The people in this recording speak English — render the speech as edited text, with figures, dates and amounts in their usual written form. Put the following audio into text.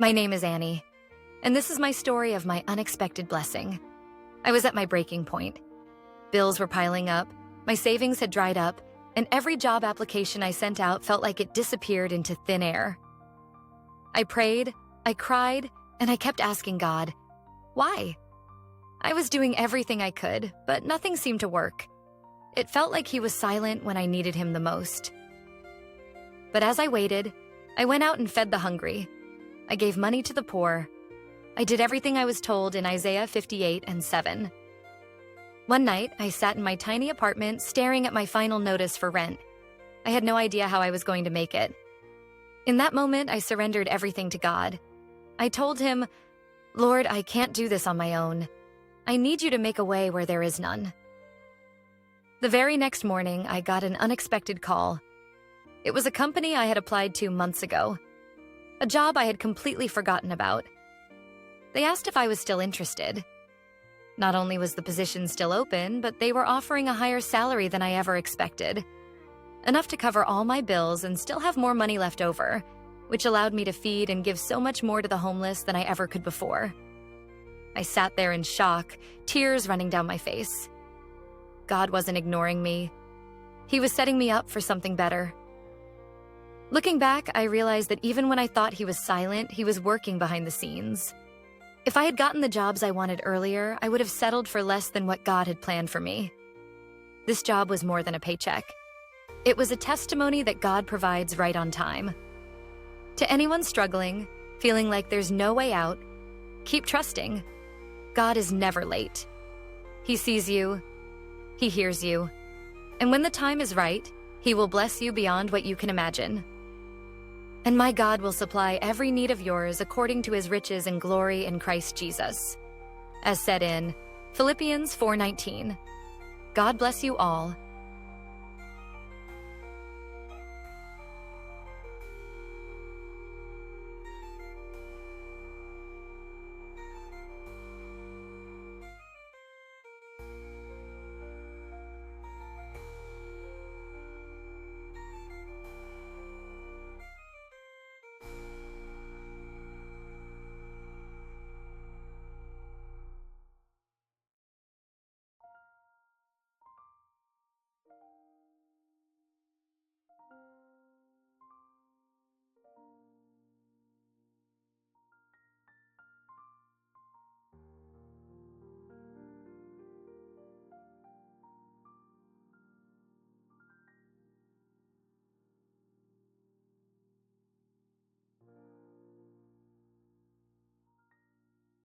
My name is Annie, and this is my story of my unexpected blessing. I was at my breaking point. Bills were piling up, my savings had dried up, and every job application I sent out felt like it disappeared into thin air. I prayed, I cried, and I kept asking God, why? I was doing everything I could, but nothing seemed to work. It felt like he was silent when I needed him the most. But as I waited, I went out and fed the hungry. I gave money to the poor. I did everything I was told in Isaiah 58:7. One night, I sat in my tiny apartment staring at my final notice for rent. I had no idea how I was going to make it. In that moment, I surrendered everything to God. I told him, Lord, I can't do this on my own. I need you to make a way where there is none. The very next morning, I got an unexpected call. It was a company I had applied to months ago, a job I had completely forgotten about. They asked if I was still interested. Not only was the position still open, but they were offering a higher salary than I ever expected. Enough to cover all my bills and still have more money left over, which allowed me to feed and give so much more to the homeless than I ever could before. I sat there in shock, tears running down my face. God wasn't ignoring me. He was setting me up for something better. Looking back, I realized that even when I thought he was silent, he was working behind the scenes. If I had gotten the jobs I wanted earlier, I would have settled for less than what God had planned for me. This job was more than a paycheck. It was a testimony that God provides right on time. To anyone struggling, feeling like there's no way out, keep trusting. God is never late. He sees you, He hears you, and when the time is right, He will bless you beyond what you can imagine. And my God will supply every need of yours according to His riches and glory in Christ Jesus. As said in Philippians 4:19. God bless you all.